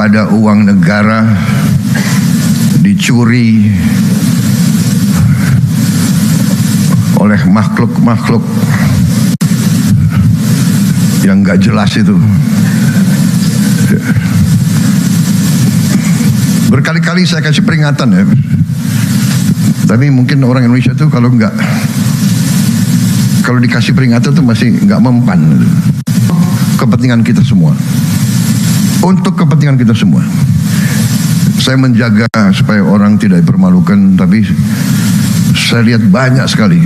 daripada uang negara dicuri oleh makhluk-makhluk yang nggak jelas itu. Berkali-kali saya kasih peringatan ya, tapi mungkin orang Indonesia tuh kalau dikasih peringatan tuh masih nggak mempan. Kepentingan kita semua, untuk kepentingan kita semua, saya menjaga supaya orang tidak dipermalukan. Tapi saya lihat banyak sekali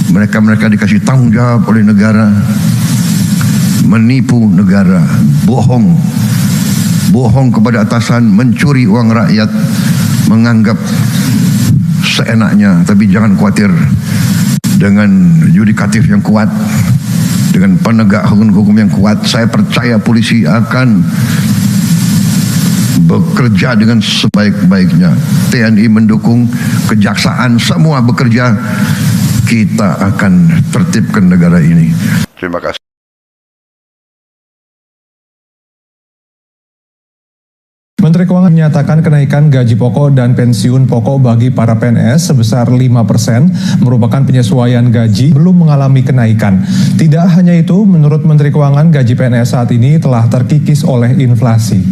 mereka dikasih tanggung jawab oleh negara, menipu negara, bohong kepada atasan, mencuri uang rakyat, menganggap seenaknya. Tapi jangan khawatir, dengan yudikatif yang kuat, dengan penegak hukum yang kuat, saya percaya polisi akan bekerja dengan sebaik-baiknya. TNI mendukung, kejaksaan semua bekerja. Kita akan tertibkan negara ini. Terima kasih. Menteri Keuangan menyatakan kenaikan gaji pokok dan pensiun pokok bagi para PNS sebesar 5% merupakan penyesuaian gaji belum mengalami kenaikan. Tidak hanya itu, menurut Menteri Keuangan, gaji PNS saat ini telah terkikis oleh inflasi.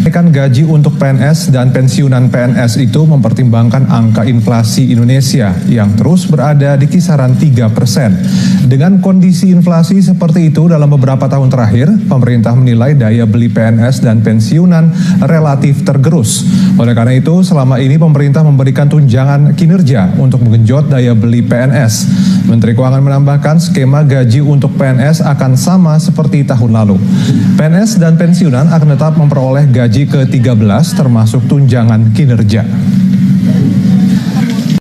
Kenaikan gaji untuk PNS dan pensiunan PNS itu mempertimbangkan angka inflasi Indonesia yang terus berada di kisaran 3%. Dengan kondisi inflasi seperti itu dalam beberapa tahun terakhir, pemerintah menilai daya beli PNS dan pensiunan relatif tergerus. Oleh karena itu, selama ini pemerintah memberikan tunjangan kinerja untuk menggenjot daya beli PNS. Menteri Keuangan menambahkan skema gaji untuk PNS akan sama seperti tahun lalu. PNS dan pensiunan akan tetap memperoleh gaji ke-13 termasuk tunjangan kinerja.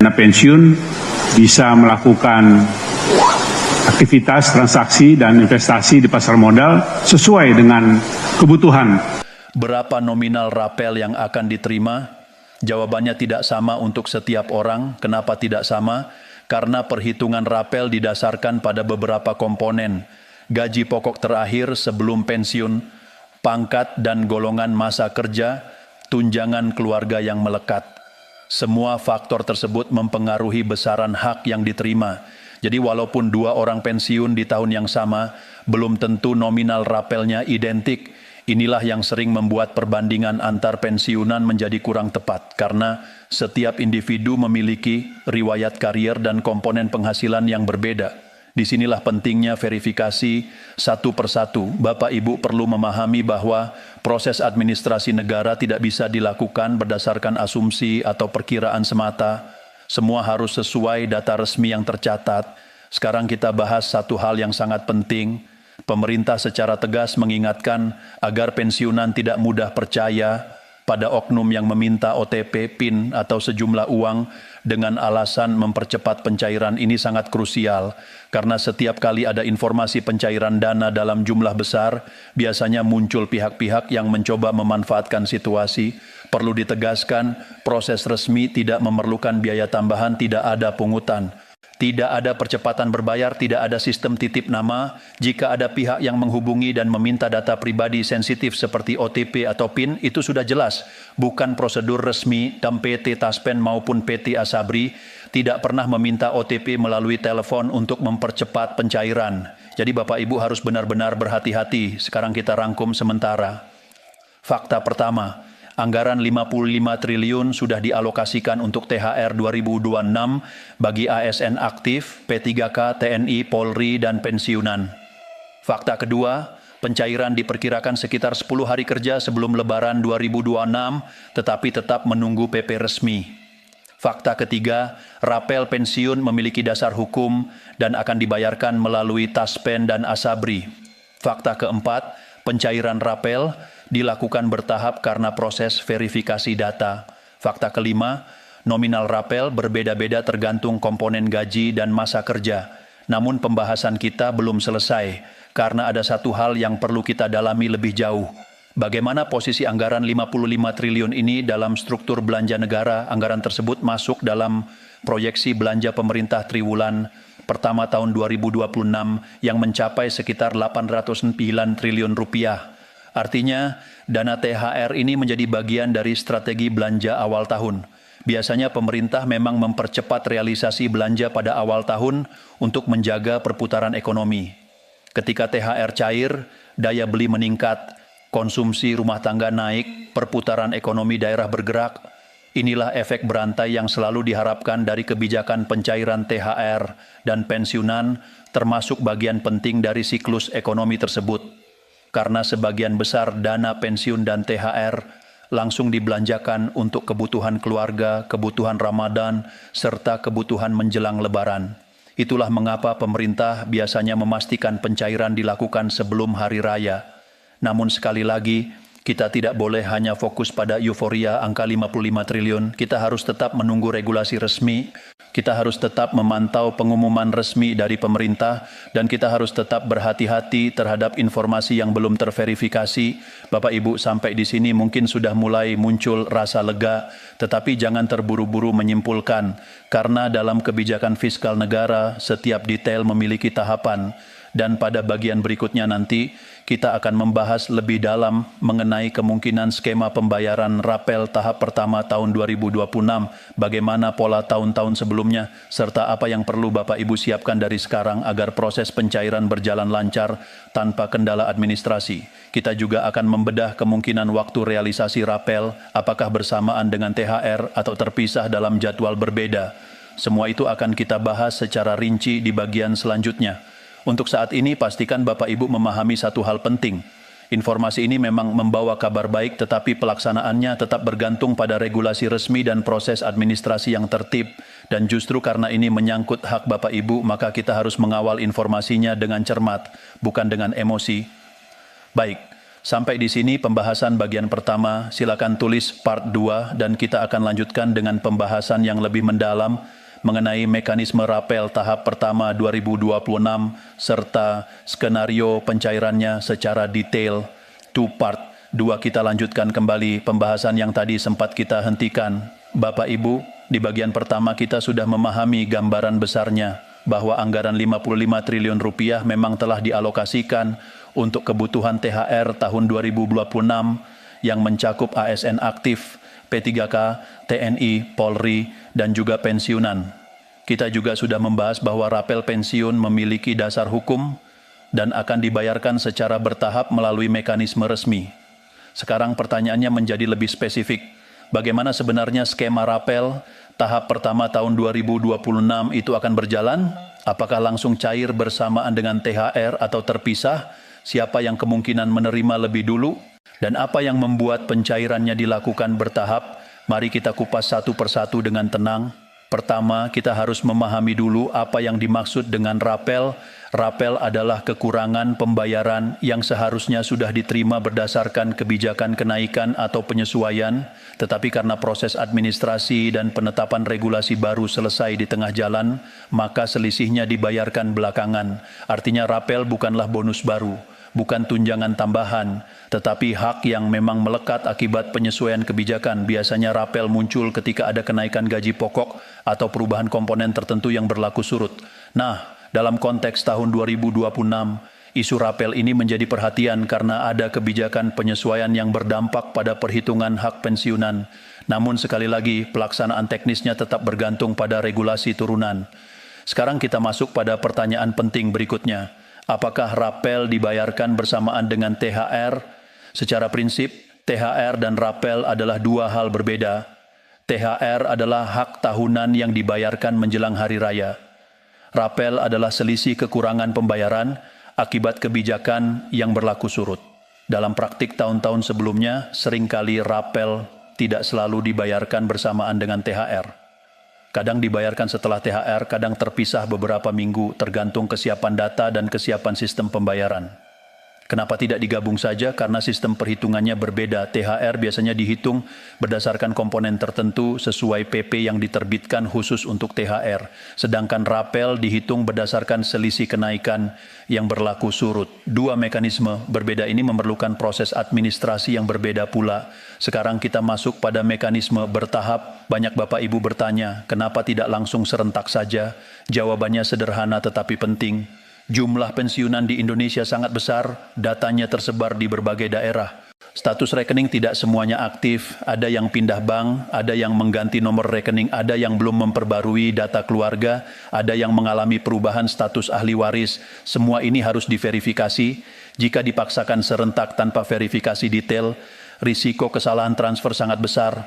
Dana pensiun bisa melakukan aktivitas, transaksi, dan investasi di pasar modal sesuai dengan kebutuhan. Berapa nominal rapel yang akan diterima? Jawabannya tidak sama untuk setiap orang. Kenapa tidak sama? Karena perhitungan rapel didasarkan pada beberapa komponen. Gaji pokok terakhir sebelum pensiun, pangkat dan golongan masa kerja, tunjangan keluarga yang melekat. Semua faktor tersebut mempengaruhi besaran hak yang diterima. Jadi walaupun 2 orang pensiun di tahun yang sama, belum tentu nominal rapelnya identik. Inilah yang sering membuat perbandingan antar pensiunan menjadi kurang tepat, karena setiap individu memiliki riwayat karier dan komponen penghasilan yang berbeda. Disinilah pentingnya verifikasi satu persatu. Bapak Ibu perlu memahami bahwa proses administrasi negara tidak bisa dilakukan berdasarkan asumsi atau perkiraan semata. Semua harus sesuai data resmi yang tercatat. Sekarang kita bahas satu hal yang sangat penting. Pemerintah secara tegas mengingatkan agar pensiunan tidak mudah percaya pada oknum yang meminta OTP, PIN, atau sejumlah uang dengan alasan mempercepat pencairan. Ini sangat krusial, karena setiap kali ada informasi pencairan dana dalam jumlah besar, biasanya muncul pihak-pihak yang mencoba memanfaatkan situasi. Perlu ditegaskan, proses resmi tidak memerlukan biaya tambahan, tidak ada pungutan. Tidak ada percepatan berbayar, tidak ada sistem titip nama. Jika ada pihak yang menghubungi dan meminta data pribadi sensitif seperti OTP atau PIN, itu sudah jelas. Bukan prosedur resmi dan PT Taspen maupun PT Asabri tidak pernah meminta OTP melalui telepon untuk mempercepat pencairan. Jadi Bapak Ibu harus benar-benar berhati-hati. Sekarang kita rangkum sementara. Fakta pertama. Anggaran 55 triliun sudah dialokasikan untuk THR 2026 bagi ASN aktif, P3K, TNI, Polri, dan pensiunan. Fakta kedua, pencairan diperkirakan sekitar 10 hari kerja sebelum Lebaran 2026, tetapi tetap menunggu PP resmi. Fakta ketiga, rapel pensiun memiliki dasar hukum dan akan dibayarkan melalui Taspen dan Asabri. Fakta keempat, pencairan rapel dilakukan bertahap karena proses verifikasi data. Fakta kelima, nominal rapel berbeda-beda tergantung komponen gaji dan masa kerja. Namun pembahasan kita belum selesai, karena ada satu hal yang perlu kita dalami lebih jauh. Bagaimana posisi anggaran 55 triliun ini dalam struktur belanja negara? Anggaran tersebut masuk dalam proyeksi belanja pemerintah triwulan pertama tahun 2026 yang mencapai sekitar 809 triliun rupiah. Artinya, dana THR ini menjadi bagian dari strategi belanja awal tahun. Biasanya pemerintah memang mempercepat realisasi belanja pada awal tahun untuk menjaga perputaran ekonomi. Ketika THR cair, daya beli meningkat, konsumsi rumah tangga naik, perputaran ekonomi daerah bergerak. Inilah efek berantai yang selalu diharapkan dari kebijakan pencairan THR dan pensiunan, termasuk bagian penting dari siklus ekonomi tersebut. Karena sebagian besar dana pensiun dan THR langsung dibelanjakan untuk kebutuhan keluarga, kebutuhan Ramadan, serta kebutuhan menjelang Lebaran. Itulah mengapa pemerintah biasanya memastikan pencairan dilakukan sebelum hari raya. Namun sekali lagi, kita tidak boleh hanya fokus pada euforia angka 55 triliun. Kita harus tetap menunggu regulasi resmi. Kita harus tetap memantau pengumuman resmi dari pemerintah. Dan kita harus tetap berhati-hati terhadap informasi yang belum terverifikasi. Bapak Ibu, sampai di sini mungkin sudah mulai muncul rasa lega. Tetapi jangan terburu-buru menyimpulkan. Karena dalam kebijakan fiskal negara, setiap detail memiliki tahapan. Dan pada bagian berikutnya nanti, kita akan membahas lebih dalam mengenai kemungkinan skema pembayaran rapel tahap pertama tahun 2026, bagaimana pola tahun-tahun sebelumnya, serta apa yang perlu Bapak Ibu siapkan dari sekarang agar proses pencairan berjalan lancar tanpa kendala administrasi. Kita juga akan membedah kemungkinan waktu realisasi rapel, apakah bersamaan dengan THR atau terpisah dalam jadwal berbeda. Semua itu akan kita bahas secara rinci di bagian selanjutnya. Untuk saat ini, pastikan Bapak Ibu memahami satu hal penting. Informasi ini memang membawa kabar baik, tetapi pelaksanaannya tetap bergantung pada regulasi resmi dan proses administrasi yang tertib. Dan justru karena ini menyangkut hak Bapak Ibu, maka kita harus mengawal informasinya dengan cermat, bukan dengan emosi. Baik, sampai di sini pembahasan bagian pertama. Silakan tulis part 2 dan kita akan lanjutkan dengan pembahasan yang lebih mendalam mengenai mekanisme rapel tahap pertama 2026 serta skenario pencairannya secara detail. 2 part 2 kita lanjutkan kembali pembahasan yang tadi sempat kita hentikan. Bapak Ibu, di bagian pertama kita sudah memahami gambaran besarnya bahwa anggaran 55 triliun rupiah memang telah dialokasikan untuk kebutuhan THR tahun 2026 yang mencakup ASN aktif, P3K, TNI, Polri, dan juga pensiunan. Kita juga sudah membahas bahwa rapel pensiun memiliki dasar hukum dan akan dibayarkan secara bertahap melalui mekanisme resmi. Sekarang pertanyaannya menjadi lebih spesifik. Bagaimana sebenarnya skema rapel tahap pertama tahun 2026 itu akan berjalan? Apakah langsung cair bersamaan dengan THR atau terpisah? Siapa yang kemungkinan menerima lebih dulu? Dan apa yang membuat pencairannya dilakukan bertahap? Mari kita kupas satu persatu dengan tenang. Pertama, kita harus memahami dulu apa yang dimaksud dengan rapel. Rapel adalah kekurangan pembayaran yang seharusnya sudah diterima berdasarkan kebijakan kenaikan atau penyesuaian, tetapi karena proses administrasi dan penetapan regulasi baru selesai di tengah jalan, maka selisihnya dibayarkan belakangan. Artinya rapel bukanlah bonus baru, bukan tunjangan tambahan, tetapi hak yang memang melekat akibat penyesuaian kebijakan. Biasanya rapel muncul ketika ada kenaikan gaji pokok atau perubahan komponen tertentu yang berlaku surut. Nah, dalam konteks tahun 2026, isu rapel ini menjadi perhatian karena ada kebijakan penyesuaian yang berdampak pada perhitungan hak pensiunan. Namun sekali lagi, pelaksanaan teknisnya tetap bergantung pada regulasi turunan. Sekarang kita masuk pada pertanyaan penting berikutnya. Apakah rapel dibayarkan bersamaan dengan THR? Secara prinsip, THR dan rapel adalah dua hal berbeda. THR adalah hak tahunan yang dibayarkan menjelang hari raya. Rapel adalah selisih kekurangan pembayaran akibat kebijakan yang berlaku surut. Dalam praktik tahun-tahun sebelumnya, seringkali rapel tidak selalu dibayarkan bersamaan dengan THR. Kadang dibayarkan setelah THR, kadang terpisah beberapa minggu, tergantung kesiapan data dan kesiapan sistem pembayaran. Kenapa tidak digabung saja? Karena sistem perhitungannya berbeda. THR biasanya dihitung berdasarkan komponen tertentu sesuai PP yang diterbitkan khusus untuk THR. Sedangkan rapel dihitung berdasarkan selisih kenaikan yang berlaku surut. Dua mekanisme berbeda ini memerlukan proses administrasi yang berbeda pula. Sekarang kita masuk pada mekanisme bertahap. Banyak Bapak Ibu bertanya, kenapa tidak langsung serentak saja? Jawabannya sederhana tetapi penting. Jumlah pensiunan di Indonesia sangat besar, datanya tersebar di berbagai daerah. Status rekening tidak semuanya aktif, ada yang pindah bank, ada yang mengganti nomor rekening, ada yang belum memperbarui data keluarga, ada yang mengalami perubahan status ahli waris. Semua ini harus diverifikasi. Jika dipaksakan serentak tanpa verifikasi detail, risiko kesalahan transfer sangat besar.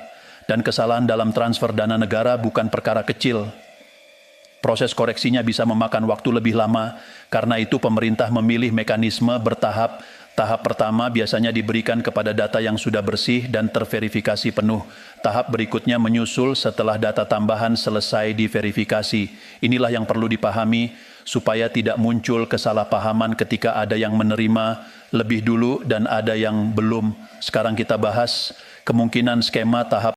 Dan kesalahan dalam transfer dana negara bukan perkara kecil. Proses koreksinya bisa memakan waktu lebih lama, karena itu pemerintah memilih mekanisme bertahap. Tahap pertama biasanya diberikan kepada data yang sudah bersih dan terverifikasi penuh. Tahap berikutnya menyusul setelah data tambahan selesai diverifikasi. Inilah yang perlu dipahami supaya tidak muncul kesalahpahaman ketika ada yang menerima lebih dulu dan ada yang belum. Sekarang kita bahas kemungkinan skema tahap